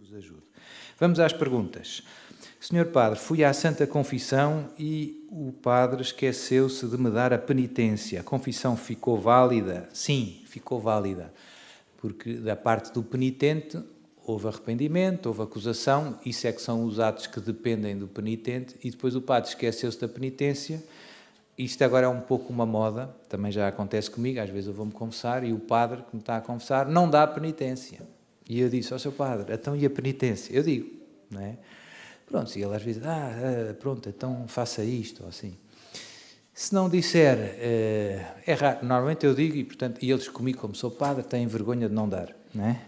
vos ajude. Vamos às perguntas. Senhor Padre, fui à Santa Confissão e o Padre esqueceu-se de me dar a penitência. A confissão ficou válida? Sim, ficou válida. Porque da parte do penitente houve arrependimento, houve acusação, isso é que são os atos que dependem do penitente, e depois o Padre esqueceu-se da penitência. Isto agora é um pouco uma moda, também já acontece comigo, às vezes eu vou-me confessar e o Padre que me está a confessar não dá a penitência. E eu disse, Seu Padre, então e a penitência? Eu digo, não é? Pronto, e ele às vezes, pronto, então faça isto, ou assim. Se não disser, é raro, normalmente eu digo, e portanto, e eles comigo, como sou padre, têm vergonha de não dar, não é?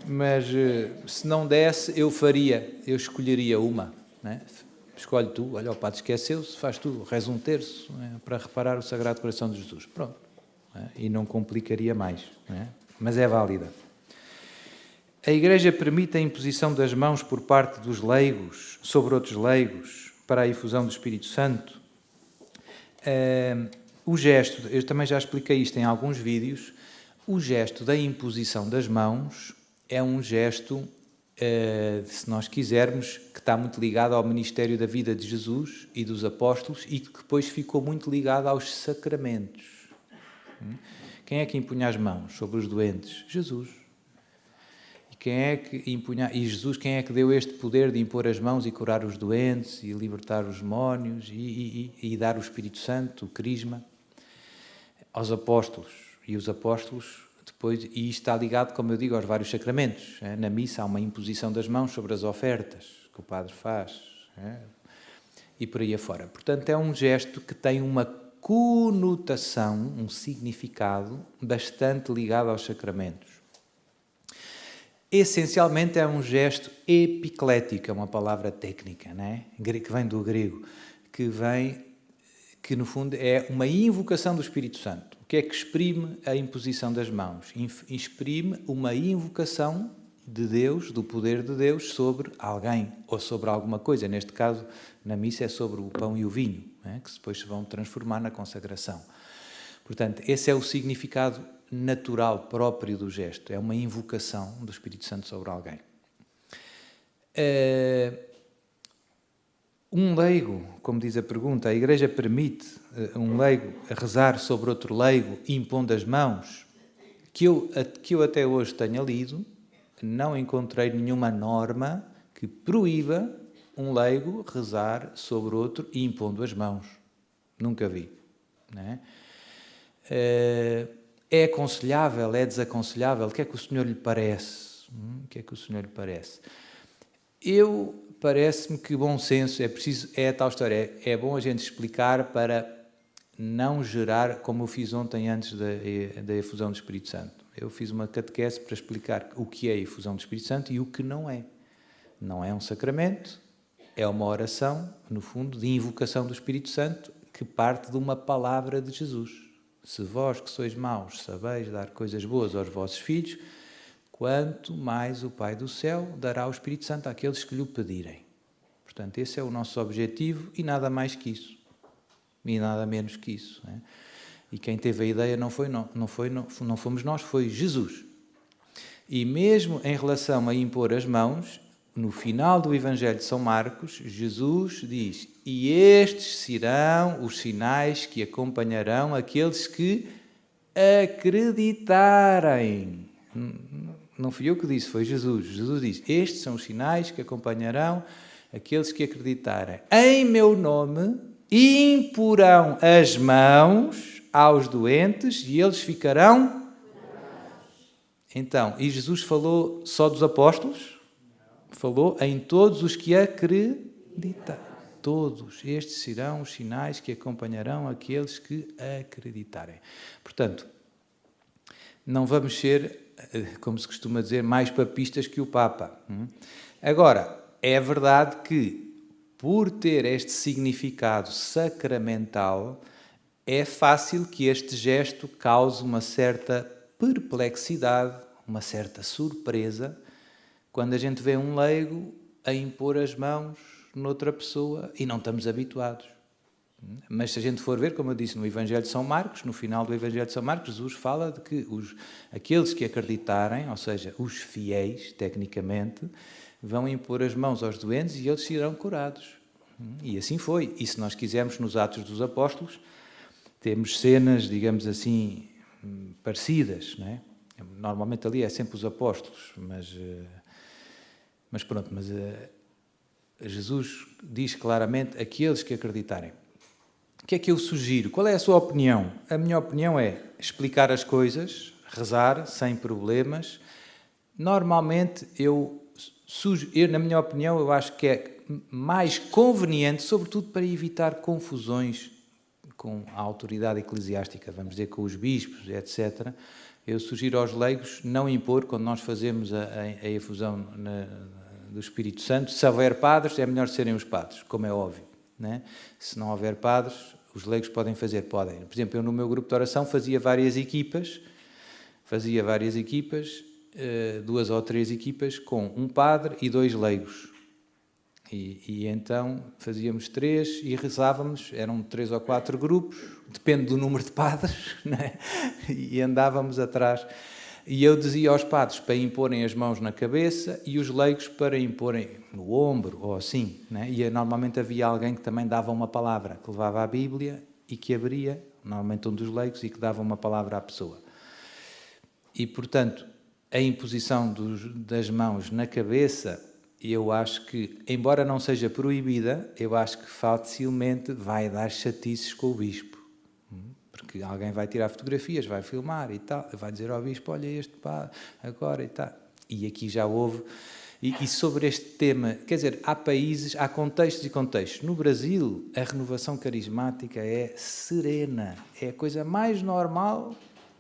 Mas se não desse, eu escolheria uma, não é? Escolhe tu, olha, o Padre esqueceu-se, faz tu, reza um terço, não é? Para reparar o Sagrado Coração de Jesus, pronto, não é? E não complicaria mais, não é? Mas é válida. A Igreja permite a imposição das mãos por parte dos leigos sobre outros leigos para a efusão do Espírito Santo? O gesto, eu também já expliquei isto em alguns vídeos, o gesto da imposição das mãos é um gesto, se nós quisermos, que está muito ligado ao ministério da vida de Jesus e dos apóstolos e que depois ficou muito ligado aos sacramentos. Quem é que impunha as mãos sobre os doentes? Jesus. Quem é que impunha, e Jesus, quem é que deu este poder de impor as mãos e curar os doentes e libertar os demónios e dar o Espírito Santo, o crisma? Aos apóstolos. E os apóstolos depois, e isto está ligado, como eu digo, aos vários sacramentos. Na missa há uma imposição das mãos sobre as ofertas que o padre faz, e por aí afora. Portanto, é um gesto que tem uma conotação, um significado bastante ligado aos sacramentos. Essencialmente é um gesto epiclético, é uma palavra técnica, não é? Que vem do grego, que no fundo é uma invocação do Espírito Santo. O que é que exprime a imposição das mãos? Exprime uma invocação de Deus, do poder de Deus, sobre alguém ou sobre alguma coisa. Neste caso, na missa é sobre o pão e o vinho, não é? Que depois se vão transformar na consagração. Portanto, esse é o significado natural, próprio do gesto. É uma invocação do Espírito Santo sobre alguém. Um leigo, como diz a pergunta, a Igreja permite um leigo rezar sobre outro leigo impondo as mãos? Que eu até hoje tenha lido, não encontrei nenhuma norma que proíba um leigo rezar sobre outro e impondo as mãos. Nunca vi, não é? É aconselhável, é desaconselhável? O que é que o senhor lhe parece? O que é que o senhor lhe parece? Parece-me que bom senso, é a tal história, é bom a gente explicar para não gerar, como eu fiz ontem antes da efusão do Espírito Santo. Eu fiz uma catequese para explicar o que é a efusão do Espírito Santo e o que não é. Não é um sacramento, é uma oração, no fundo, de invocação do Espírito Santo, que parte de uma palavra de Jesus. Se vós que sois maus sabeis dar coisas boas aos vossos filhos, quanto mais o Pai do céu dará o Espírito Santo àqueles que lhe o pedirem. Portanto, esse é o nosso objetivo e nada mais que isso. E nada menos que isso. Não é? E quem teve a ideia não fomos nós, foi Jesus. E mesmo em relação a impor as mãos, no final do Evangelho de São Marcos, Jesus diz: e estes serão os sinais que acompanharão aqueles que acreditarem. Não fui eu que disse, foi Jesus. Jesus diz: estes são os sinais que acompanharão aqueles que acreditarem. Em meu nome imporão as mãos aos doentes e eles ficarão. Então, e Jesus falou só dos apóstolos? Falou em todos os que acreditarem. Todos estes serão os sinais que acompanharão aqueles que acreditarem. Portanto, não vamos ser, como se costuma dizer, mais papistas que o Papa. Agora, é verdade que, por ter este significado sacramental, é fácil que este gesto cause uma certa perplexidade, uma certa surpresa, quando a gente vê um leigo a impor as mãos noutra pessoa e não estamos habituados. Mas se a gente for ver, como eu disse, no Evangelho de São Marcos, no final do Evangelho de São Marcos, Jesus fala de que aqueles que acreditarem, ou seja, os fiéis, tecnicamente, vão impor as mãos aos doentes e eles serão curados. E assim foi. E se nós quisermos, nos Atos dos Apóstolos, temos cenas, digamos assim, parecidas, não é? Normalmente ali é sempre os apóstolos, mas pronto, Jesus diz claramente aqueles que acreditarem. O que é que eu sugiro? Qual é a sua opinião? A minha opinião é explicar as coisas, rezar sem problemas. Normalmente, na minha opinião, eu acho que é mais conveniente, sobretudo para evitar confusões com a autoridade eclesiástica, vamos dizer, com os bispos, etc. Eu sugiro aos leigos não impor, quando nós fazemos a efusão do Espírito Santo, se houver padres, é melhor serem os padres, como é óbvio, né? Se não houver padres, os leigos podem fazer, podem. Por exemplo, eu no meu grupo de oração fazia várias equipas, 2 ou 3 equipas, com um padre e 2 leigos. E então fazíamos 3 e rezávamos, eram 3 ou 4 grupos, depende do número de padres, né? E andávamos atrás. E eu dizia aos padres para imporem as mãos na cabeça e os leigos para imporem no ombro ou assim, né? E normalmente havia alguém que também dava uma palavra, que levava a Bíblia e que abria, normalmente um dos leigos, e que dava uma palavra à pessoa. E, portanto, a imposição das mãos na cabeça, eu acho que, embora não seja proibida, eu acho que facilmente vai dar chatices com o bispo. Porque alguém vai tirar fotografias, vai filmar e tal, vai dizer ao bispo, olha este pá, agora e tal. E aqui já houve... E sobre este tema, quer dizer, há países, há contextos e contextos. No Brasil, a renovação carismática é serena, é a coisa mais normal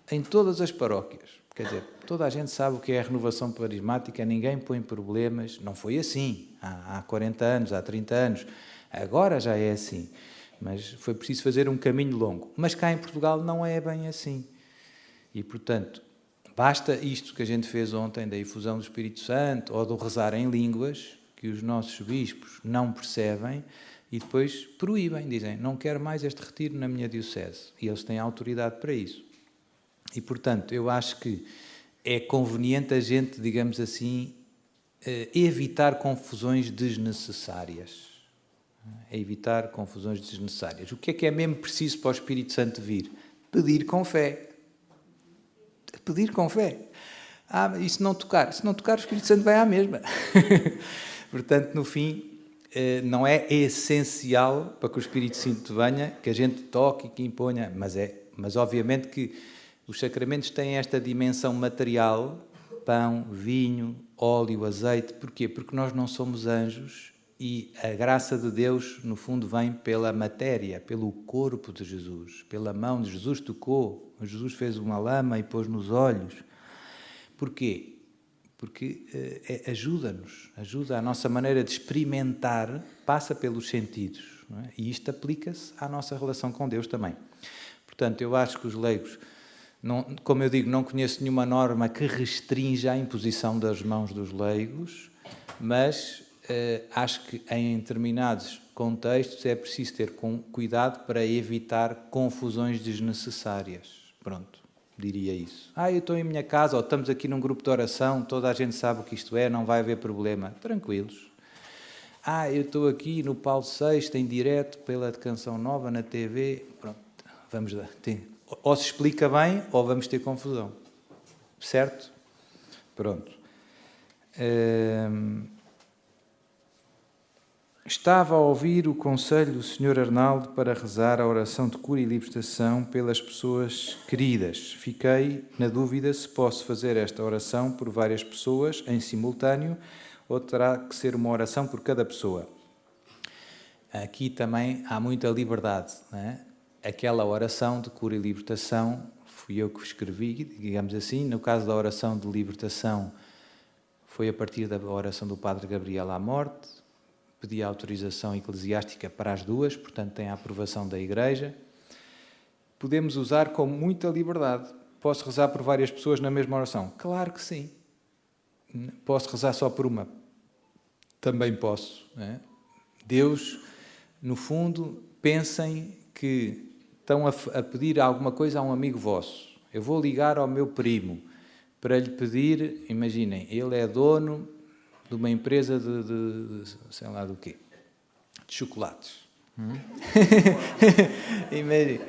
em todas as paróquias. Quer dizer, toda a gente sabe o que é a renovação carismática, ninguém põe problemas. Não foi assim há 40 anos, há 30 anos. Agora já é assim. Mas foi preciso fazer um caminho longo. Mas cá em Portugal não é bem assim. E, portanto, basta isto que a gente fez ontem, da efusão do Espírito Santo, ou do rezar em línguas, que os nossos bispos não percebem, e depois proíbem, dizem, não quero mais este retiro na minha diocese. E eles têm autoridade para isso. E, portanto, eu acho que é conveniente a gente, digamos assim, evitar confusões desnecessárias. Evitar confusões desnecessárias. O que é mesmo preciso para o Espírito Santo vir? Pedir com fé. Pedir com fé. E se não tocar? Se não tocar, o Espírito Santo vai à mesma. Portanto, no fim, não é essencial para que o Espírito Santo venha, que a gente toque e que imponha, mas obviamente que os sacramentos têm esta dimensão material, pão, vinho, óleo, azeite. Porquê? Porque nós não somos anjos e a graça de Deus, no fundo, vem pela matéria, pelo corpo de Jesus, pela mão de Jesus, tocou. Jesus fez uma lama e pôs nos olhos. Porquê? Porque ajuda-nos, ajuda a nossa maneira de experimentar, passa pelos sentidos, não é? E isto aplica-se à nossa relação com Deus também. Portanto, eu acho que os leigos, como eu digo, não conheço nenhuma norma que restrinja a imposição das mãos dos leigos, mas acho que em determinados contextos é preciso ter cuidado para evitar confusões desnecessárias. Pronto, diria isso. Eu estou em minha casa, ou estamos aqui num grupo de oração, toda a gente sabe o que isto é, não vai haver problema. Tranquilos. Eu estou aqui no Paulo VI, em direto, pela Canção Nova, na TV. Pronto, vamos lá. Ou se explica bem, ou vamos ter confusão. Certo? Pronto. Estava a ouvir o conselho do Sr. Arnaldo para rezar a oração de cura e libertação pelas pessoas queridas. Fiquei na dúvida se posso fazer esta oração por várias pessoas em simultâneo ou terá que ser uma oração por cada pessoa. Aqui também há muita liberdade, não é? Aquela oração de cura e libertação fui eu que escrevi, digamos assim. No caso da oração de libertação, foi a partir da oração do Padre Gabriel à morte. Pedi a autorização eclesiástica para as duas, portanto tem a aprovação da Igreja. Podemos usar com muita liberdade. Posso rezar por várias pessoas na mesma oração? Claro que sim. Posso rezar só por uma? Também posso, não é? Deus, no fundo, pensem que estão a pedir alguma coisa a um amigo vosso. Eu vou ligar ao meu primo para lhe pedir, imaginem, ele é dono de uma empresa de sei lá do quê, de chocolates. Imaginem,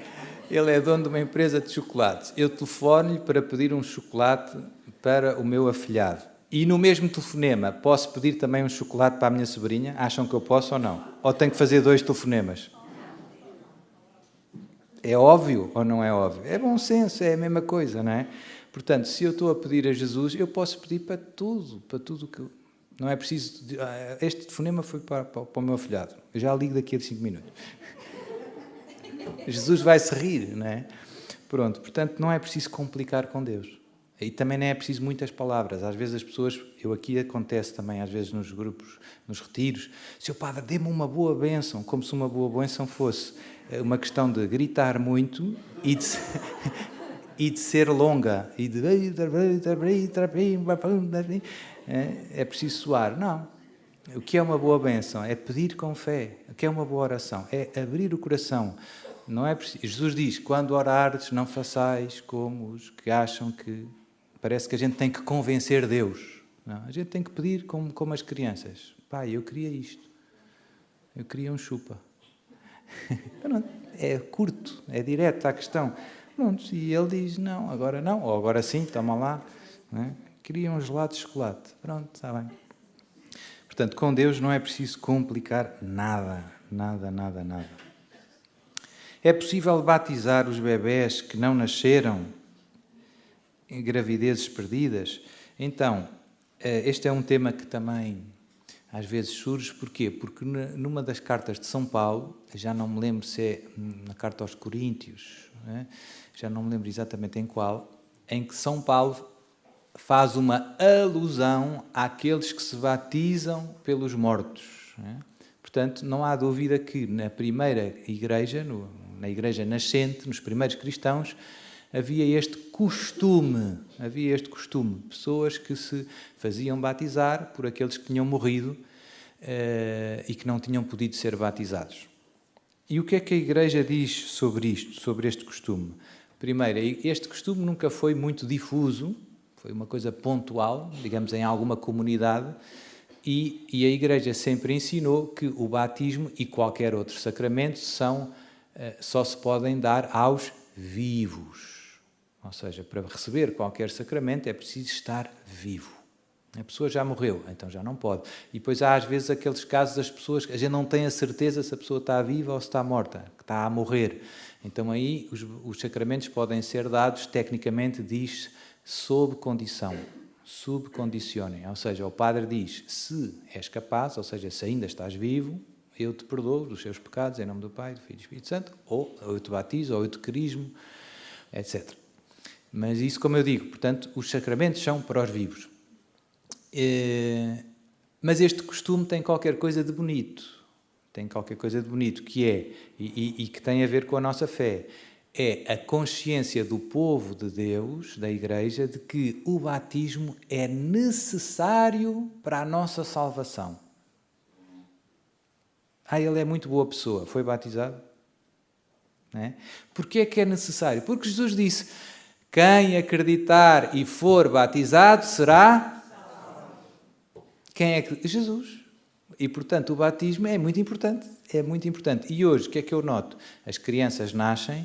ele é dono de uma empresa de chocolates. Eu telefono-lhe para pedir um chocolate para o meu afilhado. E no mesmo telefonema, posso pedir também um chocolate para a minha sobrinha? Acham que eu posso ou não? Ou tenho que fazer 2 telefonemas? É óbvio ou não é óbvio? É bom senso, é a mesma coisa, não é? Portanto, se eu estou a pedir a Jesus, eu posso pedir para tudo que... Não é preciso... Este telefonema foi para o meu afilhado. Eu já ligo daqui a 5 minutos. Jesus vai-se rir, não é? Pronto, portanto, não é preciso complicar com Deus. E também não é preciso muitas palavras. Às vezes as pessoas... Aqui acontece também, às vezes nos grupos, nos retiros. Seu padre, dê-me uma boa bênção. Como se uma boa bênção fosse uma questão de gritar muito e de ser longa. E de... É preciso soar. Não. O que é uma boa bênção? É pedir com fé. O que é uma boa oração? É abrir o coração. Não é preciso... Jesus diz, quando orardes, não façais como os que acham que... Parece que a gente tem que convencer Deus. Não, a gente tem que pedir como as crianças. Pai, eu queria isto. Eu queria um chupa. É curto, é direto à questão. Pronto, e ele diz, não, ou agora sim, toma lá. Não é? Queria um gelado de chocolate. Pronto, está bem. Portanto, com Deus não é preciso complicar nada. É possível batizar os bebés que não nasceram em gravidezes perdidas? Então, este é um tema que também às vezes surge. Porquê? Porque numa das cartas de São Paulo, já não me lembro se é na carta aos Coríntios, já não me lembro exatamente em qual, em que São Paulo faz uma alusão àqueles que se batizam pelos mortos. Portanto, não há dúvida que na primeira igreja, na igreja nascente, nos primeiros cristãos, havia este costume, pessoas que se faziam batizar por aqueles que tinham morrido e que não tinham podido ser batizados. E o que é que a Igreja diz sobre isto, sobre este costume? Primeiro, este costume nunca foi muito difuso, foi uma coisa pontual, digamos, em alguma comunidade, e a Igreja sempre ensinou que o batismo e qualquer outro sacramento só se podem dar aos vivos. Ou seja, para receber qualquer sacramento é preciso estar vivo. A pessoa já morreu, então já não pode. E depois há às vezes aqueles casos das pessoas que a gente não tem a certeza se a pessoa está viva ou se está morta, que está a morrer. Então aí os sacramentos podem ser dados, tecnicamente diz, sob condição. Subcondicionem. Ou seja, o padre diz, se és capaz, ou seja, se ainda estás vivo, eu te perdoo dos seus pecados, em nome do Pai, do Filho e do Espírito Santo, ou eu te batizo, ou eu te crismo, etc. Mas isso, como eu digo, portanto, os sacramentos são para os vivos. Mas este costume tem qualquer coisa de bonito. Que é, e que tem a ver com a nossa fé, é a consciência do povo de Deus, da Igreja, de que o batismo é necessário para a nossa salvação. Ele é muito boa pessoa, foi batizado? Não é? Porquê é que é necessário? Porque Jesus disse, quem acreditar e for batizado será... Quem é que... Jesus. E, portanto, o batismo é muito importante. E hoje, o que é que eu noto? As crianças nascem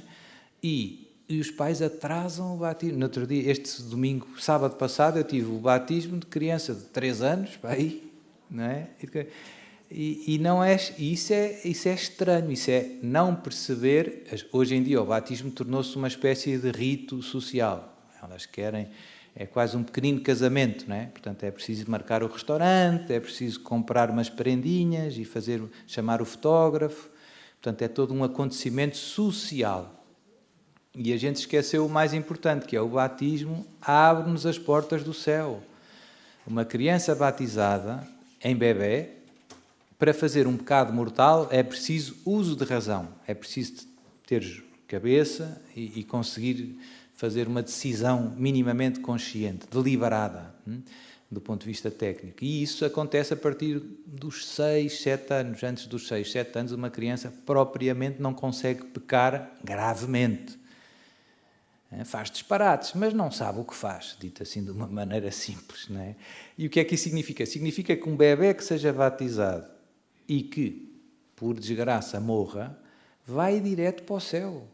e os pais atrasam o batismo. No outro dia, este domingo, sábado passado, eu tive o batismo de criança de 3 anos, não é? E não é, isso é estranho, isso é não perceber. Hoje em dia o batismo tornou-se uma espécie de rito social. Elas querem, é quase um pequenino casamento, não é? Portanto, é preciso marcar o restaurante, é preciso comprar umas prendinhas e chamar o fotógrafo. Portanto, é todo um acontecimento social. E a gente esqueceu o mais importante, que é o batismo abre-nos as portas do céu. Uma criança batizada em bebé, para fazer um pecado mortal, é preciso uso de razão. É preciso ter cabeça e conseguir fazer uma decisão minimamente consciente, deliberada. do ponto de vista técnico. E isso acontece a partir dos 6, 7 anos. Antes dos 6, 7 anos, uma criança propriamente não consegue pecar gravemente. Faz disparates, mas não sabe o que faz, dito assim de uma maneira simples, não é? E o que é que isso significa? Significa que um bebê que seja batizado e que, por desgraça, morra, vai direto para o céu.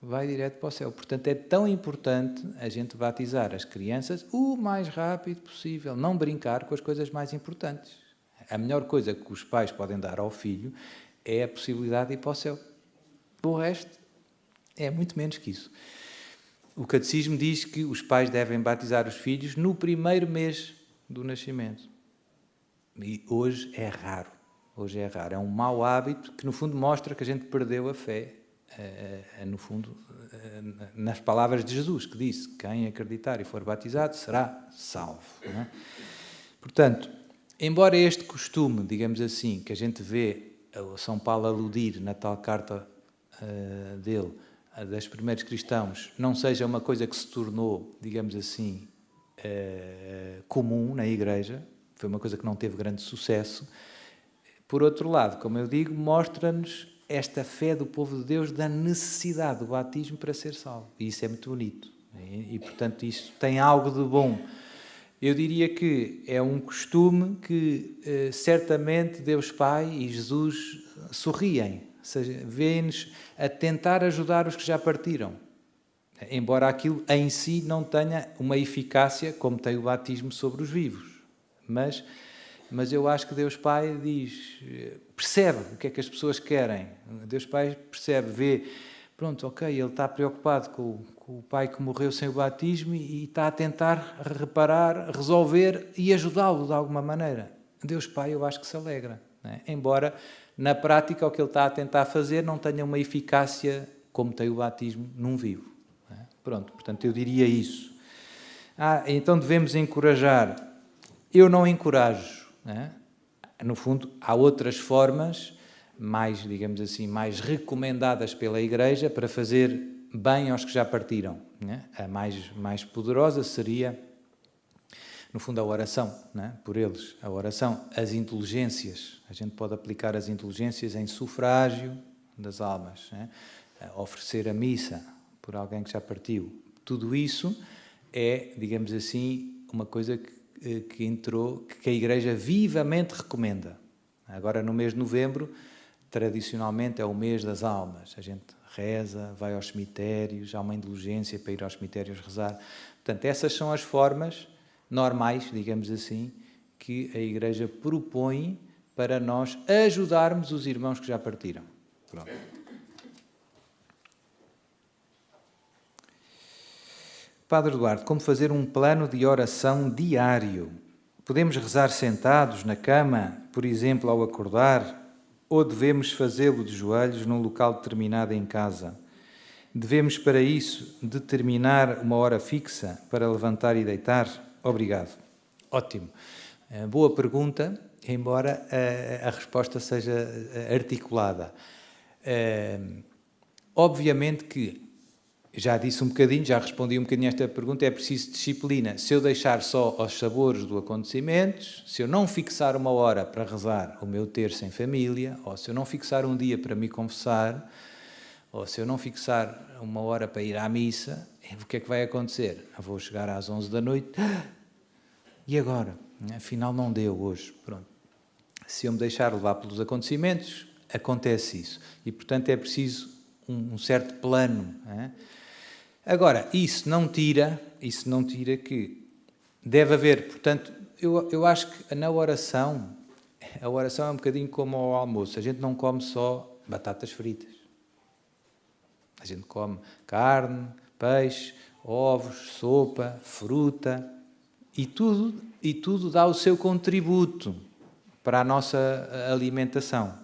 Vai direto para o céu. Portanto, é tão importante a gente batizar as crianças o mais rápido possível. Não brincar com as coisas mais importantes. A melhor coisa que os pais podem dar ao filho é a possibilidade de ir para o céu. O resto é muito menos que isso. O Catecismo diz que os pais devem batizar os filhos no primeiro mês do nascimento. E hoje é raro. Hoje é raro. É um mau hábito que, no fundo, mostra que a gente perdeu a fé, no fundo, nas palavras de Jesus, que disse: quem acreditar e for batizado será salvo. Não é? Portanto, embora este costume, digamos assim, que a gente vê o São Paulo aludir na tal carta dele, das primeiros cristãos, não seja uma coisa que se tornou, digamos assim, comum na Igreja, foi uma coisa que não teve grande sucesso. Por outro lado, como eu digo, mostra-nos esta fé do povo de Deus da necessidade do batismo para ser salvo. E isso é muito bonito. E portanto, isto tem algo de bom. Eu diria que é um costume que certamente Deus Pai e Jesus sorriem, ou seja, vêem-nos a tentar ajudar os que já partiram. Embora aquilo em si não tenha uma eficácia como tem o batismo sobre os vivos. Mas eu acho que Deus Pai percebe o que é que as pessoas querem. Deus Pai percebe, vê, pronto, ok, ele está preocupado com o pai que morreu sem o batismo e está a tentar reparar, resolver e ajudá-lo de alguma maneira. Deus Pai, eu acho que se alegra, não é? Embora na prática o que ele está a tentar fazer não tenha uma eficácia como tem o batismo num vivo. Não é? Pronto, portanto eu diria isso. Então devemos encorajar. Eu não encorajo. Não é? No fundo, há outras formas mais, digamos assim, mais recomendadas pela Igreja para fazer bem aos que já partiram. Não é? A mais poderosa seria, no fundo, a oração, não é? Por eles. A oração, as indulgências. A gente pode aplicar as indulgências em sufrágio das almas. Não é? Oferecer a missa por alguém que já partiu. Tudo isso é, digamos assim, uma coisa que entrou, que a Igreja vivamente recomenda. Agora, no mês de novembro, tradicionalmente é o mês das almas. A gente reza, vai aos cemitérios, há uma indulgência para ir aos cemitérios rezar. Portanto, essas são as formas normais, digamos assim, que a Igreja propõe para nós ajudarmos os irmãos que já partiram. Pronto. Padre Eduardo, como fazer um plano de oração diário? Podemos rezar sentados na cama, por exemplo, ao acordar, ou devemos fazê-lo de joelhos num local determinado em casa? Devemos, para isso, determinar uma hora fixa para levantar e deitar? Obrigado. Ótimo. Boa pergunta, embora a resposta seja articulada. Obviamente que, já disse um bocadinho, já respondi um bocadinho a esta pergunta, é preciso disciplina. Se eu deixar só aos sabores do acontecimento, se eu não fixar uma hora para rezar o meu terço em família, ou se eu não fixar um dia para me confessar, ou se eu não fixar uma hora para ir à missa, o que é que vai acontecer? Eu vou chegar às 11 da noite, e agora? Afinal não deu hoje. Pronto. Se eu me deixar levar pelos acontecimentos, acontece isso. E, portanto, é preciso um certo plano. Agora, isso não tira que deve haver, portanto, eu acho que na oração, a oração é um bocadinho como ao almoço. A gente não come só batatas fritas. A gente come carne, peixe, ovos, sopa, fruta, e tudo dá o seu contributo para a nossa alimentação.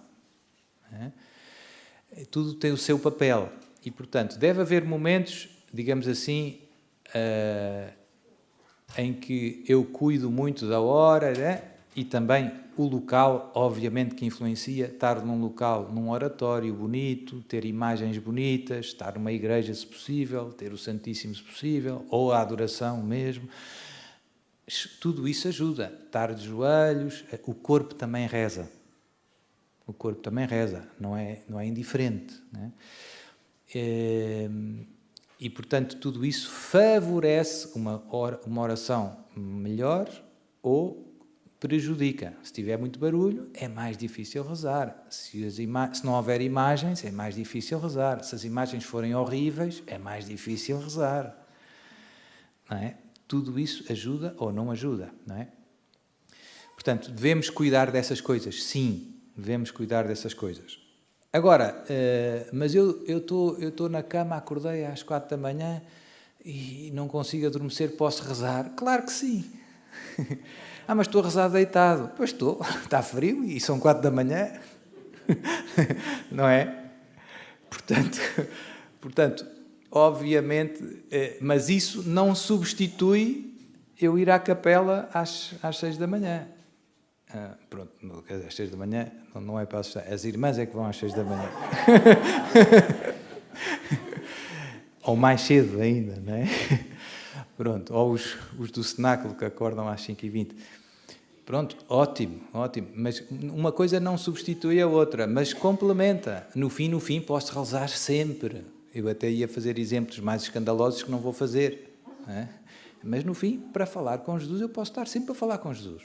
Tudo tem o seu papel. E, portanto, deve haver momentos, digamos assim, em que eu cuido muito da hora, né? E também o local, obviamente, que influencia, estar num local, num oratório bonito, ter imagens bonitas, estar numa igreja, se possível, ter o Santíssimo, se possível, ou a adoração mesmo. tudo isso ajuda. Estar de joelhos, o corpo também reza. O corpo também reza, não é indiferente. Não é? E, portanto, tudo isso favorece uma oração melhor ou prejudica. Se tiver muito barulho, é mais difícil rezar. Se não houver imagens, é mais difícil rezar. Se as imagens forem horríveis, é mais difícil rezar. Não é? Tudo isso ajuda ou não ajuda, não é? Portanto, devemos cuidar dessas coisas, sim, devemos cuidar dessas coisas. Agora, mas eu estou na cama, acordei às 4 da manhã e não consigo adormecer, posso rezar? Claro que sim. Mas estou a rezar deitado. Pois estou, está frio e são 4 da manhã. Não é? Portanto, obviamente, mas isso não substitui eu ir à capela às 6 da manhã. Pronto, às 6 da manhã não é para assustar. As irmãs é que vão às 6 da manhã. Ou mais cedo ainda, não é? Pronto, ou os do cenáculo que acordam às 5h20. Pronto, ótimo. Mas uma coisa não substitui a outra, mas complementa. No fim, posso rezar sempre. Eu até ia fazer exemplos mais escandalosos que não vou fazer. Não é? Mas no fim, para falar com Jesus, eu posso estar sempre a falar com Jesus.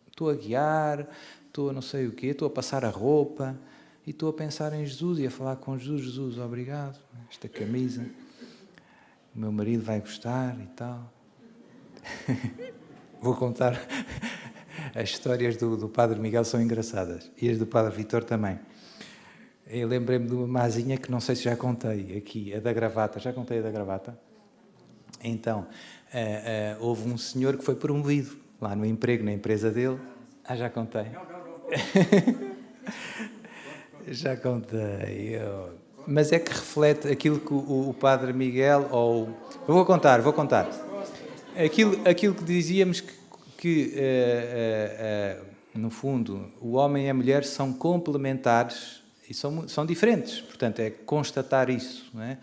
Estou a guiar, estou a não sei o quê, estou a passar a roupa e estou a pensar em Jesus e a falar com Jesus. Jesus, obrigado, esta camisa, o meu marido vai gostar e tal. Vou contar, as histórias do Padre Miguel são engraçadas e as do Padre Vítor também. Eu lembrei-me de uma mazinha que não sei se já contei aqui, a da gravata. Já contei a da gravata? Então, houve um senhor que foi promovido lá no emprego, na empresa dele. Já contei. Já contei. Mas é que reflete aquilo que o Padre Miguel, ou... Eu vou contar. Aquilo que dizíamos que no fundo, o homem e a mulher são complementares e são diferentes. Portanto, é constatar isso, não é?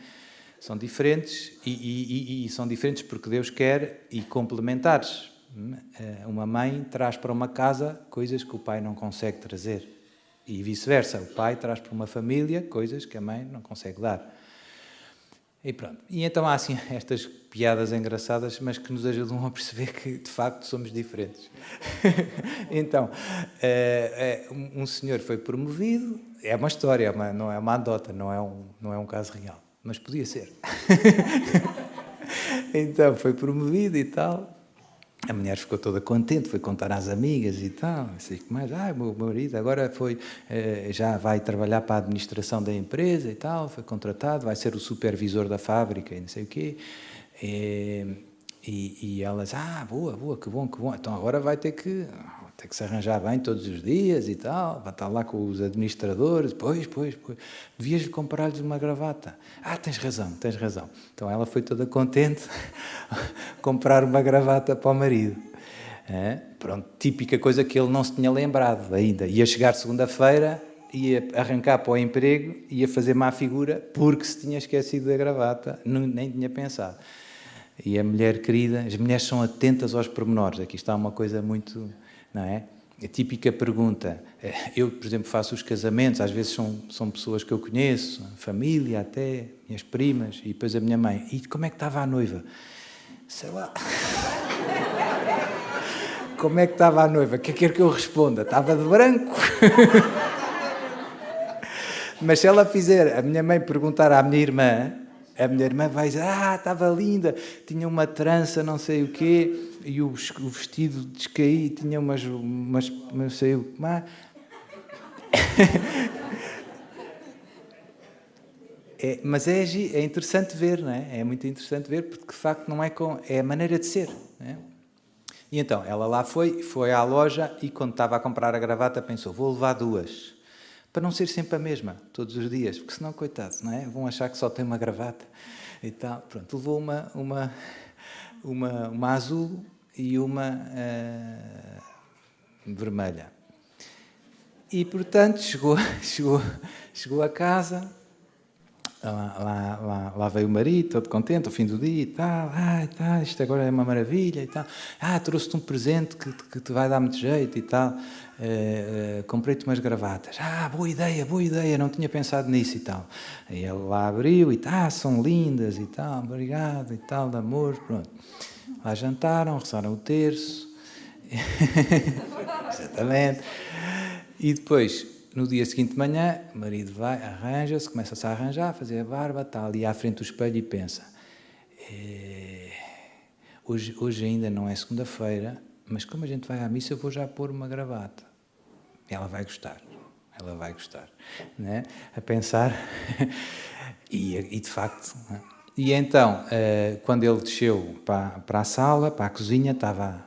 São diferentes e são diferentes porque Deus quer e complementares. Uma mãe traz para uma casa coisas que o pai não consegue trazer e vice-versa. O pai traz para uma família coisas que a mãe não consegue dar. E pronto. E então há assim estas piadas engraçadas, mas que nos ajudam a perceber que de facto somos diferentes. Então, um senhor foi promovido, é uma história, não é uma anedota, não é um caso real, mas podia ser. Então foi promovido e tal. A mulher ficou toda contente, foi contar às amigas e tal, não sei o que mais. O meu marido agora já vai trabalhar para a administração da empresa e tal, foi contratado, vai ser o supervisor da fábrica e não sei o quê. E elas, boa, que bom. Então agora vai ter que se arranjar bem todos os dias e tal, vai estar lá com os administradores. Pois, devias comprar-lhes uma gravata. Tens razão. Então ela foi toda contente comprar uma gravata para o marido. Pronto, típica coisa que ele não se tinha lembrado ainda. Ia chegar segunda-feira, ia arrancar para o emprego, ia fazer má figura porque se tinha esquecido da gravata, nem tinha pensado. E a mulher querida, as mulheres são atentas aos pormenores. Aqui está uma coisa muito... Não é? A típica pergunta. Eu, por exemplo, faço os casamentos, às vezes são pessoas que eu conheço, família até, minhas primas, e depois a minha mãe. E como é que estava a noiva? Sei lá. Como é que estava a noiva? O que quer que eu responda? Estava de branco? Mas se ela fizer, a minha mãe perguntar à minha irmã, a minha irmã vai dizer, estava linda, tinha uma trança, não sei o quê, e o vestido descaído, tinha umas não sei o que mais. Mas é interessante ver, não é? É muito interessante ver, porque de facto não é a maneira de ser. Não é? E então, ela lá foi à loja e quando estava a comprar a gravata pensou, vou levar 2. Para não ser sempre a mesma, todos os dias, porque senão, coitado, não é? Vão achar que só tem uma gravata e tal. Pronto, levou uma azul e uma vermelha. E, portanto, chegou a casa, lá veio o marido, todo contente, ao fim do dia e tal. Isto agora é uma maravilha e tal. Trouxe-te um presente que te vai dar muito jeito e tal. Comprei-te umas gravatas. Boa ideia, não tinha pensado nisso e tal. E ele lá abriu e tal, são lindas e tal, obrigado e tal, de amor, pronto. Lá jantaram, rezaram o terço. Exatamente. E depois, no dia seguinte de manhã, o marido vai, arranja-se, começa-se a arranjar, a fazer a barba, está ali à frente do espelho e pensa: hoje ainda não é segunda-feira, mas como a gente vai à missa, eu vou já pôr uma gravata. Ela vai gostar, né? A pensar, e de facto. Né? E então, quando ele desceu para a sala, para a cozinha, estava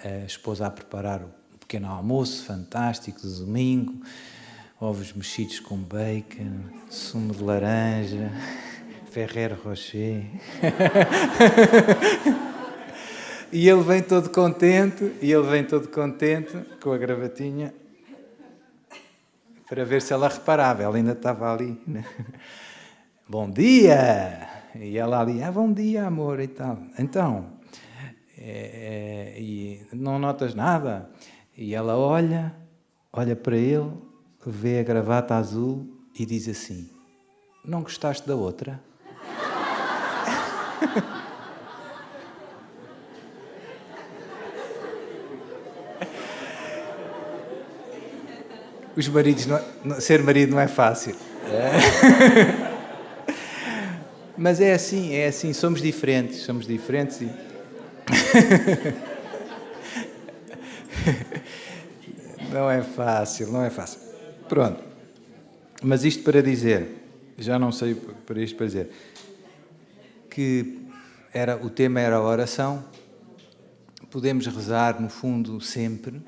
a esposa a preparar o pequeno almoço fantástico de domingo, ovos mexidos com bacon, sumo de laranja, Ferrero Rocher. E ele vem todo contente, com a gravatinha, para ver se ela reparava. Ela ainda estava ali. Né? Bom dia! E ela ali, bom dia, amor, e tal. Então, e não notas nada? E ela olha para ele, vê a gravata azul e diz assim: não gostaste da outra? Os maridos, ser marido não é fácil. Mas é assim, somos diferentes e... Não é fácil. Pronto. Mas isto para dizer, já não sei para isto para dizer, que o tema era a oração. Podemos rezar, no fundo, sempre,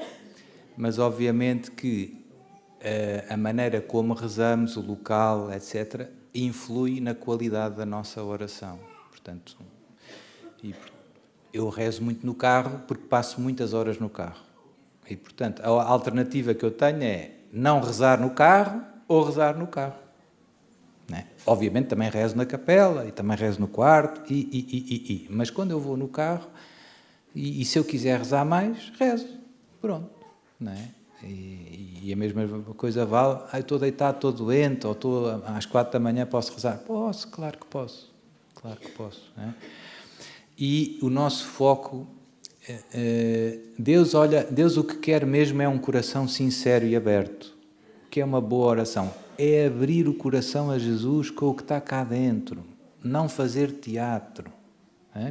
mas obviamente que a maneira como rezamos, o local, etc., influi na qualidade da nossa oração. Portanto, eu rezo muito no carro porque passo muitas horas no carro. E, portanto, a alternativa que eu tenho é não rezar no carro ou rezar no carro. Né? Obviamente também rezo na capela e também rezo no quarto, mas quando eu vou no carro, e se eu quiser rezar mais, rezo. Pronto. Né? E a mesma coisa vale, estou deitado, estou doente, ou estou às 4 da manhã, posso rezar? Posso, claro que posso. Né? E o nosso foco, Deus o que quer mesmo é um coração sincero e aberto. O que é uma boa oração? É abrir o coração a Jesus com o que está cá dentro, não fazer teatro.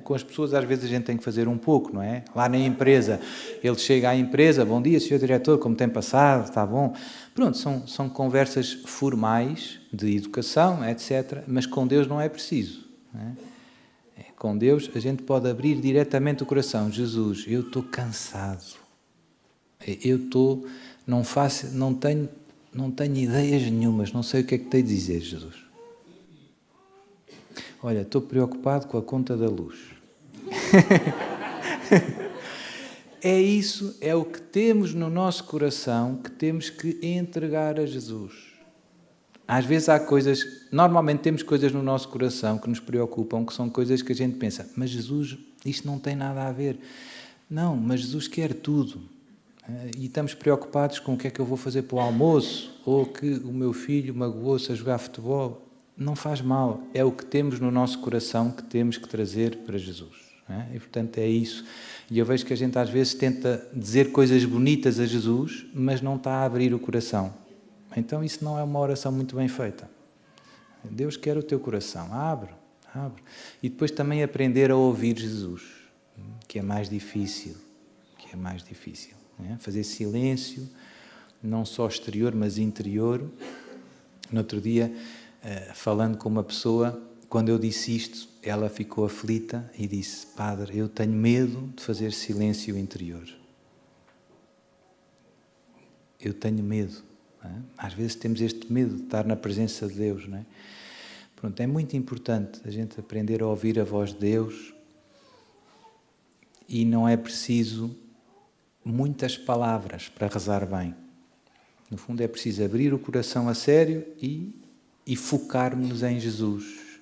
Com as pessoas às vezes a gente tem que fazer um pouco, não é? Lá na empresa, ele chega à empresa, bom dia, senhor diretor, como tem passado, está bom? Pronto, são conversas formais, de educação, etc., mas com Deus não é preciso. Não é? Com Deus a gente pode abrir diretamente o coração. Jesus, eu estou cansado, não tenho ideias nenhumas, não sei o que é que tenho de dizer, Jesus. Olha, estou preocupado com a conta da luz. É isso, é o que temos no nosso coração que temos que entregar a Jesus. Às vezes normalmente temos coisas no nosso coração que nos preocupam, que são coisas que a gente pensa, mas Jesus, isto não tem nada a ver. Não, mas Jesus quer tudo. E estamos preocupados com o que é que eu vou fazer para o almoço, ou que o meu filho magoou-se a jogar futebol. Não faz mal, é o que temos no nosso coração que temos que trazer para Jesus. Né? E, portanto, é isso. E eu vejo que a gente às vezes tenta dizer coisas bonitas a Jesus, mas não está a abrir o coração. Então isso não é uma oração muito bem feita. Deus quer o teu coração, abre. E depois também aprender a ouvir Jesus, que é mais difícil. Né? Fazer silêncio, não só exterior, mas interior. No outro dia, falando com uma pessoa, quando eu disse isto, ela ficou aflita e disse: Padre, eu tenho medo de fazer silêncio interior. Eu tenho medo. Não é? Às vezes temos este medo de estar na presença de Deus. Não é? Pronto, é muito importante a gente aprender a ouvir a voz de Deus e não é preciso muitas palavras para rezar bem. No fundo é preciso abrir o coração a sério e e focarmos em Jesus.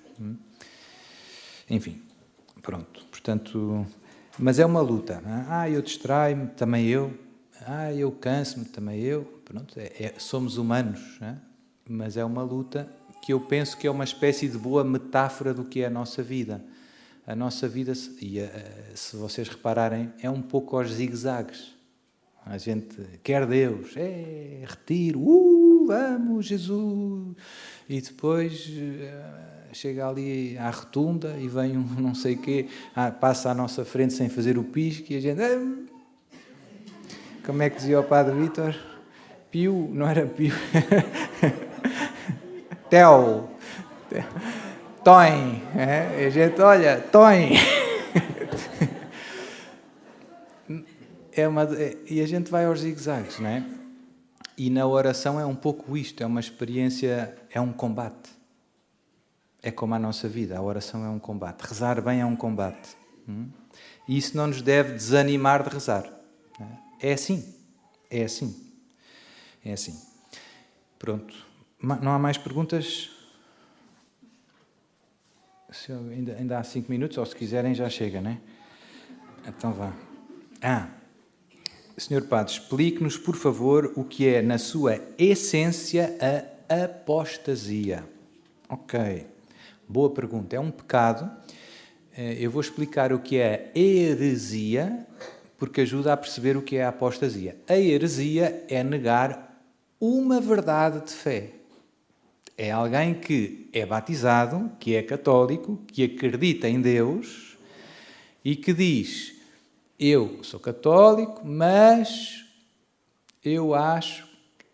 Enfim, pronto. Portanto, mas é uma luta. Eu distraio-me, também eu. Eu canso-me, também eu. Pronto, somos humanos, mas é uma luta que eu penso que é uma espécie de boa metáfora do que é a nossa vida. A nossa vida, se vocês repararem, é um pouco aos zigue-zagues. A gente quer Deus, retiro, vamos, Jesus. E depois chega ali à rotunda e vem um não sei o quê, passa à nossa frente sem fazer o pisco e a gente... Como é que dizia o Padre Vítor? Pio, não era Pio. Tel. Toim. A gente, olha, Toim. E a gente vai aos zigue-zagues, não é? E na oração é um pouco isto, é uma experiência, é um combate. É como a nossa vida, a oração é um combate. Rezar bem é um combate. E isso não nos deve desanimar de rezar. É assim. É assim. É assim. Pronto. Não há mais perguntas? Ainda há 5 minutos, ou se quiserem já chega, não é? Então vá. Senhor Padre, explique-nos, por favor, o que é, na sua essência, a apostasia. Ok. Boa pergunta. É um pecado. Eu vou explicar o que é a heresia, porque ajuda a perceber o que é a apostasia. A heresia é negar uma verdade de fé. É alguém que é batizado, que é católico, que acredita em Deus e que diz: eu sou católico, mas eu acho,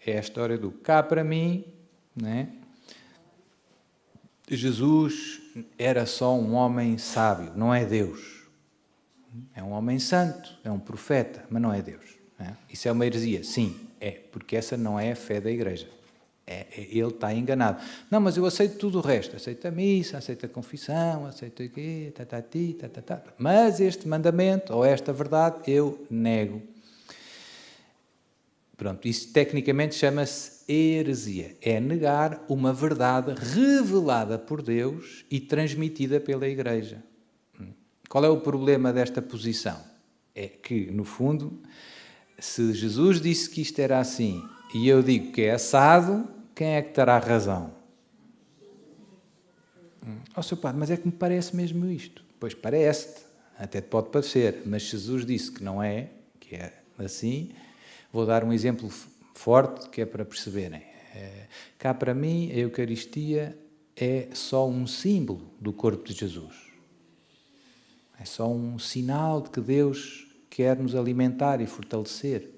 é a história do cá para mim, né? Jesus era só um homem sábio, não é Deus. É um homem santo, é um profeta, mas não é Deus. Isso é uma heresia? Sim, é, porque essa não é a fé da Igreja. Ele está enganado. Não, mas eu aceito tudo o resto. Aceito a missa, aceito a confissão, aceito o quê, mas este mandamento ou esta verdade eu nego. Pronto, isso tecnicamente chama-se heresia. É negar uma verdade revelada por Deus e transmitida pela Igreja. Qual é o problema desta posição? É que, no fundo, se Jesus disse que isto era assim e eu digo que é assado, quem é que terá razão? Seu Padre, mas é que me parece mesmo isto. Pois parece-te, até te pode parecer, mas Jesus disse que não é, que é assim. Vou dar um exemplo forte que é para perceberem. Cá para mim, a Eucaristia é só um símbolo do corpo de Jesus. É só um sinal de que Deus quer nos alimentar e fortalecer.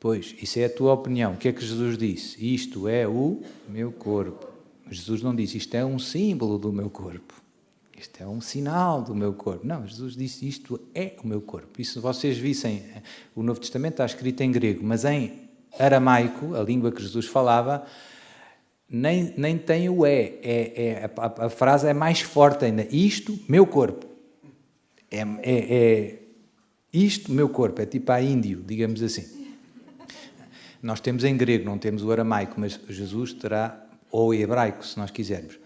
Pois, isso é a tua opinião. O que é que Jesus disse? Isto é o meu corpo. Jesus não disse, isto é um símbolo do meu corpo. Isto é um sinal do meu corpo. Não, Jesus disse, isto é o meu corpo. E se vocês vissem, o Novo Testamento está escrito em grego, mas em aramaico, a língua que Jesus falava, nem tem o a frase é mais forte ainda. Isto, meu corpo. Isto, meu corpo. É tipo a índio, digamos assim. Nós temos em grego, não temos o aramaico, mas Jesus terá, ou hebraico, se nós quisermos.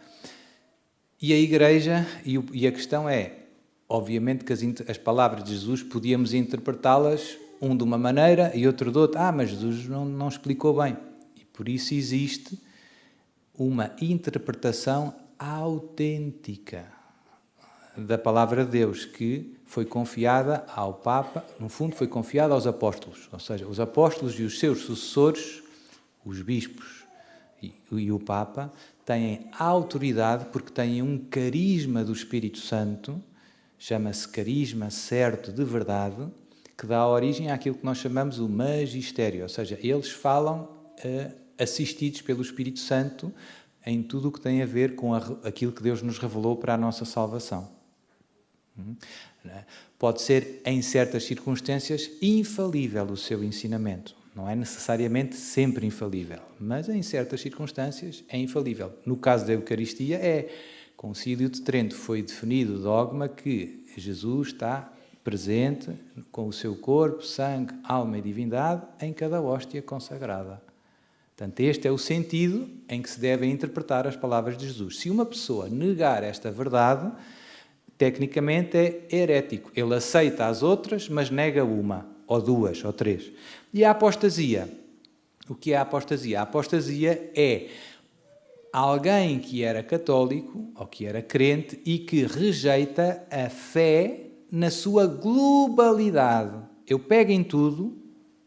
E a Igreja, e a questão é, obviamente que as palavras de Jesus podíamos interpretá-las um de uma maneira e outro de outra. Mas Jesus não explicou bem. E por isso existe uma interpretação autêntica da palavra de Deus, que foi confiada ao Papa, no fundo foi confiada aos apóstolos, ou seja, os apóstolos e os seus sucessores, os bispos e o Papa, têm autoridade porque têm um carisma do Espírito Santo, chama-se carisma certo de verdade, que dá origem àquilo que nós chamamos o magistério, ou seja, eles falam assistidos pelo Espírito Santo em tudo o que tem a ver com aquilo que Deus nos revelou para a nossa salvação. Pode ser, em certas circunstâncias, infalível o seu ensinamento. Não é necessariamente sempre infalível, mas em certas circunstâncias é infalível. No caso da Eucaristia, Concílio de Trento foi definido o dogma que Jesus está presente com o seu corpo, sangue, alma e divindade em cada hóstia consagrada. Portanto, este é o sentido em que se devem interpretar as palavras de Jesus. Se uma pessoa negar esta verdade, tecnicamente é herético. Ele aceita as outras, mas nega uma, ou duas, ou três. E a apostasia? O que é a apostasia? A apostasia é alguém que era católico, ou que era crente, e que rejeita a fé na sua globalidade. Eu pego em tudo,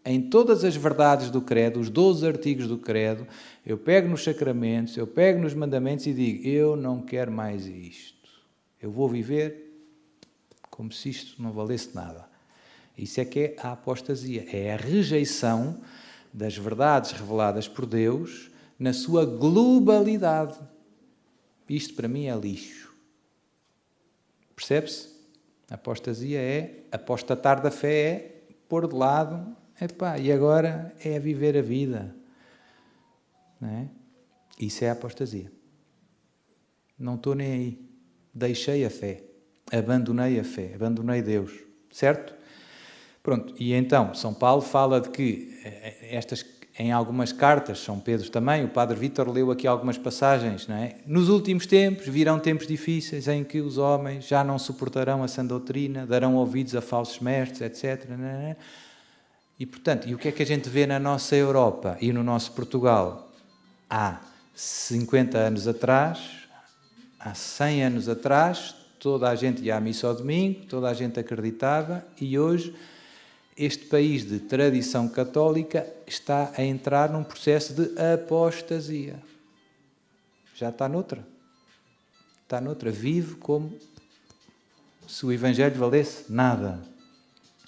em todas as verdades do credo, os 12 artigos do credo, eu pego nos sacramentos, eu pego nos mandamentos e digo, eu não quero mais isto. Eu vou viver como se isto não valesse nada. Isso é que é a apostasia, é a rejeição das verdades reveladas por Deus na sua globalidade. Isto para mim é lixo. Percebe-se? A apostasia é, apostatar da fé é pôr de lado, epá, e agora é viver a vida. Não é? Isso é a apostasia. Não estou nem aí. Deixei a fé. Abandonei a fé. Abandonei Deus. Certo? Pronto. E então, São Paulo fala de que estas, em algumas cartas, São Pedro também, o Padre Vítor leu aqui algumas passagens, não é? Nos últimos tempos virão tempos difíceis em que os homens já não suportarão a sã doutrina, darão ouvidos a falsos mestres, etc. Não é? E, portanto, e o que é que a gente vê na nossa Europa e no nosso Portugal? Há 50 anos atrás, há 100 anos atrás, toda a gente ia à missa ao domingo, toda a gente acreditava, e hoje este país de tradição católica está a entrar num processo de apostasia. Já está noutra. Está noutra. Vive como se o Evangelho valesse nada.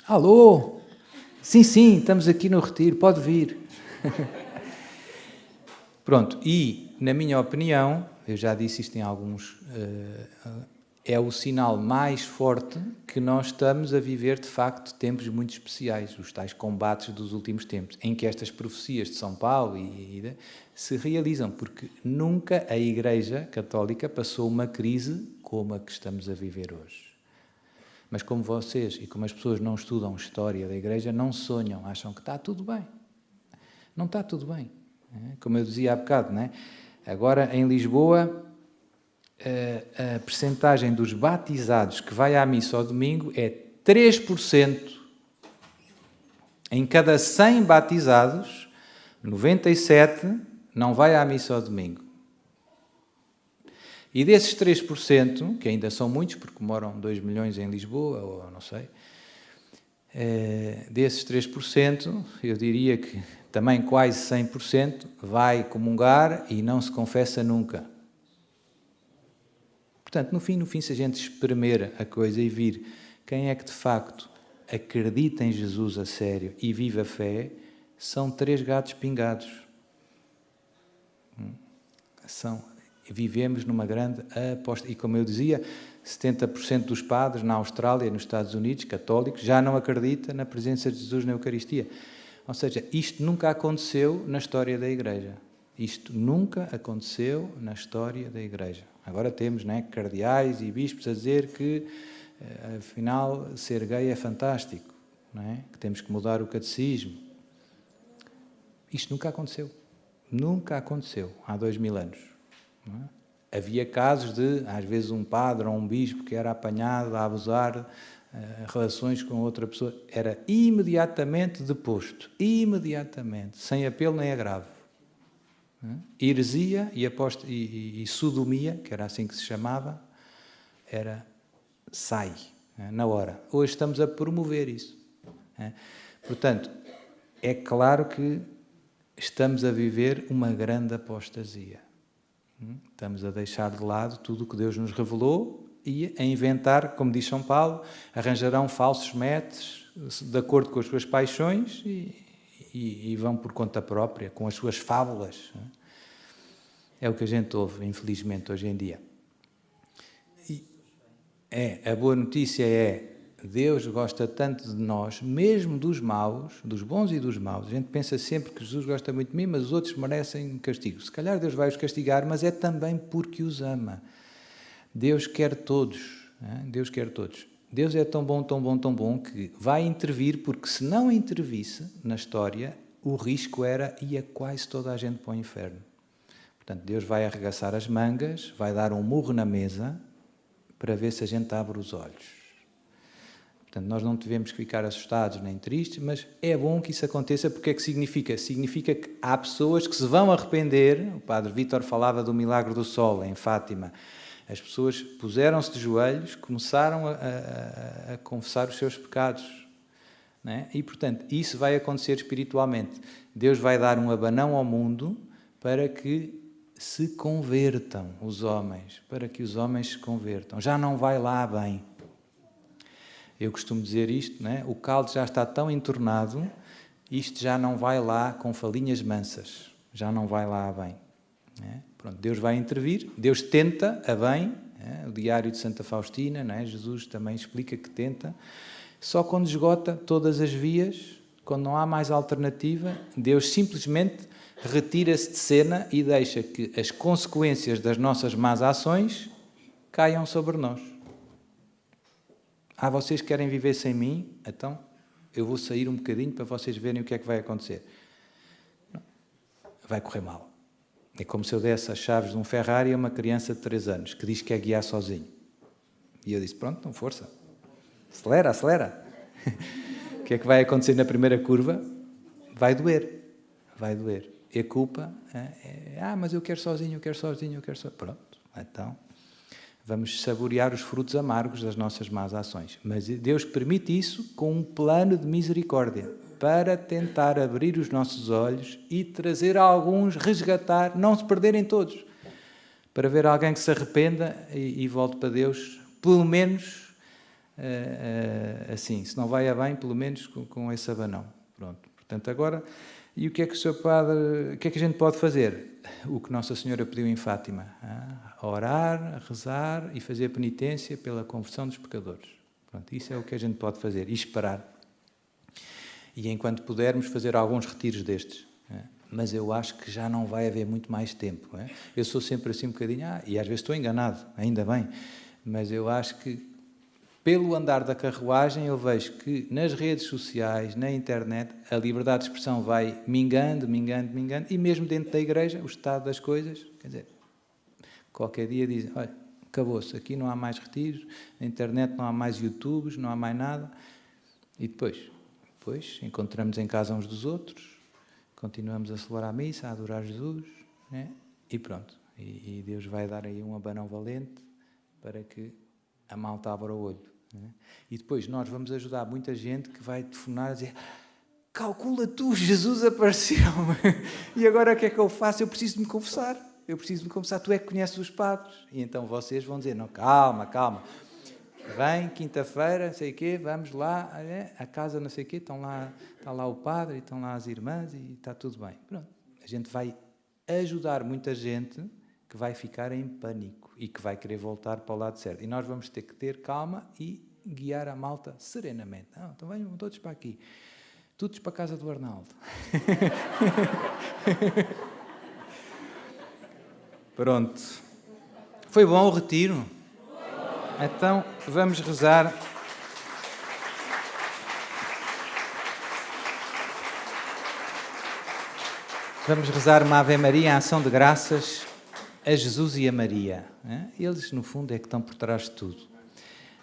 Alô? Sim, sim, estamos aqui no retiro, pode vir. Pronto, e, na minha opinião, eu já disse isto em alguns... é o sinal mais forte que nós estamos a viver, de facto, tempos muito especiais, os tais combates dos últimos tempos, em que estas profecias de São Paulo se realizam, porque nunca a Igreja Católica passou uma crise como a que estamos a viver hoje. Mas como vocês e como as pessoas não estudam história da Igreja, não sonham, acham que está tudo bem. Não está tudo bem. Como eu dizia há bocado, não é? Agora, em Lisboa, a percentagem dos batizados que vai à missa ao domingo é 3%. Em cada 100 batizados, 97 não vai à missa ao domingo. E desses 3%, que ainda são muitos, porque moram 2 milhões em Lisboa, ou não sei, desses 3%, eu diria que também quase 100% vai comungar e não se confessa nunca. Portanto, no fim, se a gente espremer a coisa e vir quem é que de facto acredita em Jesus a sério e vive a fé, são 3 gatos pingados. Vivemos numa grande aposta. E como eu dizia, 70% dos padres na Austrália e nos Estados Unidos, católicos, já não acreditam na presença de Jesus na Eucaristia. Ou seja, isto nunca aconteceu na história da Igreja. Isto nunca aconteceu na história da Igreja. Agora temos, né, cardeais e bispos a dizer que, afinal, ser gay é fantástico, não é? Que temos que mudar o catecismo. Isto nunca aconteceu. Nunca aconteceu há 2000 anos. Não é? Havia casos de, às vezes, um padre ou um bispo que era apanhado a abusar relações com outra pessoa. Era imediatamente deposto. Imediatamente. Sem apelo nem agravo. Heresia e sodomia, que era assim que se chamava, sai, na hora. Hoje estamos a promover isso. Portanto, é claro que estamos a viver uma grande apostasia. Estamos a deixar de lado tudo o que Deus nos revelou e a inventar, como diz São Paulo, arranjarão falsos mestres de acordo com as suas paixões e vão por conta própria, com as suas fábulas. É o que a gente ouve, infelizmente, hoje em dia. A boa notícia é, Deus gosta tanto de nós, mesmo dos maus, dos bons e dos maus. A gente pensa sempre que Jesus gosta muito de mim, mas os outros merecem castigo. Se calhar Deus vai os castigar, mas é também porque os ama. Deus quer todos. Deus quer todos. Deus é tão bom, tão bom, tão bom, que vai intervir, porque se não intervisse na história, o risco ia quase toda a gente para o inferno. Portanto, Deus vai arregaçar as mangas, vai dar um murro na mesa para ver se a gente abre os olhos. Portanto, nós não devemos ficar assustados nem tristes, mas é bom que isso aconteça, porque é que significa? Significa que há pessoas que se vão arrepender. O padre Vítor falava do milagre do sol em Fátima. As pessoas puseram-se de joelhos, começaram a confessar os seus pecados. Não é? E, portanto, isso vai acontecer espiritualmente. Deus vai dar um abanão ao mundo para que se convertam os homens, para que os homens se convertam. Já não vai lá bem. Eu costumo dizer isto, não é? O caldo já está tão entornado, isto já não vai lá com falinhas mansas, já não vai lá a bem. Não é? Pronto, Deus vai intervir, Deus tenta a bem, o diário de Santa Faustina, não é? Jesus também explica que tenta, só quando esgota todas as vias, quando não há mais alternativa, Deus simplesmente retira-se de cena e deixa que as consequências das nossas más ações caiam sobre nós. Vocês querem viver sem mim? Então eu vou sair um bocadinho para vocês verem o que é que vai acontecer. Vai correr mal. É como se eu desse as chaves de um Ferrari a uma criança de 3 anos, que diz que é guiar sozinho. E eu disse, pronto, então força. Acelera, acelera. O que é que vai acontecer na primeira curva? Vai doer. Vai doer. E a culpa mas eu quero sozinho, eu quero sozinho, eu quero sozinho. Pronto, então vamos saborear os frutos amargos das nossas más ações. Mas Deus permite isso com um plano de misericórdia, para tentar abrir os nossos olhos e trazer alguns, resgatar, não se perderem todos, para ver alguém que se arrependa e volte para Deus, pelo menos assim, se não vai a bem, pelo menos com esse abanão. Pronto, portanto agora... E o que é que o Sr. Padre, o que é que a gente pode fazer? O que Nossa Senhora pediu em Fátima, a orar, a rezar e fazer penitência pela conversão dos pecadores. Pronto, isso é o que a gente pode fazer, e esperar. E enquanto pudermos fazer alguns retiros destes. Mas eu acho que já não vai haver muito mais tempo. Eu sou sempre assim um bocadinho, e às vezes estou enganado, ainda bem, mas eu acho que pelo andar da carruagem, eu vejo que nas redes sociais, na internet, a liberdade de expressão vai mingando, e mesmo dentro da igreja, o estado das coisas, quer dizer, qualquer dia dizem, olha, acabou-se, aqui não há mais retiros, na internet não há mais YouTubes, não há mais nada, e depois encontramos em casa uns dos outros, continuamos a celebrar a missa, a adorar Jesus, né? E pronto, e Deus vai dar aí um abanão valente para que a malta abra o olho. E depois nós vamos ajudar muita gente que vai telefonar a dizer, calcula tu, Jesus apareceu-me, e agora o que é que eu faço? Eu preciso de me confessar, tu é que conheces os padres. E então vocês vão dizer, não, calma, vem quinta-feira, não sei o quê, vamos lá, a casa não sei o quê, está lá o padre, estão lá as irmãs e está tudo bem. Pronto, a gente vai ajudar muita gente que vai ficar em pânico e que vai querer voltar para o lado certo. E nós vamos ter que ter calma e guiar a malta serenamente. Então venham todos para aqui. Todos para a casa do Arnaldo. Pronto. Foi bom o retiro? Então vamos rezar. Vamos rezar uma Ave Maria, a ação de graças a Jesus e a Maria. Eles, no fundo, é que estão por trás de tudo.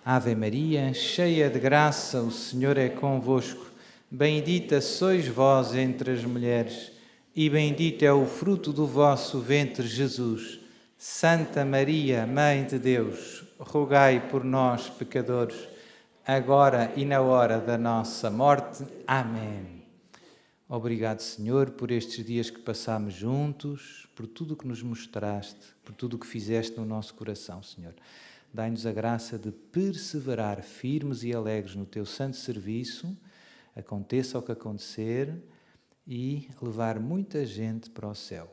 Ave Maria, cheia de graça, o Senhor é convosco. Bendita sois vós entre as mulheres, e bendito é o fruto do vosso ventre, Jesus. Santa Maria, Mãe de Deus, rogai por nós, pecadores, agora e na hora da nossa morte. Amém. Obrigado, Senhor, por estes dias que passámos juntos, por tudo o que nos mostraste, por tudo o que fizeste no nosso coração, Senhor. Dai-nos a graça de perseverar firmes e alegres no teu santo serviço, aconteça o que acontecer, e levar muita gente para o céu.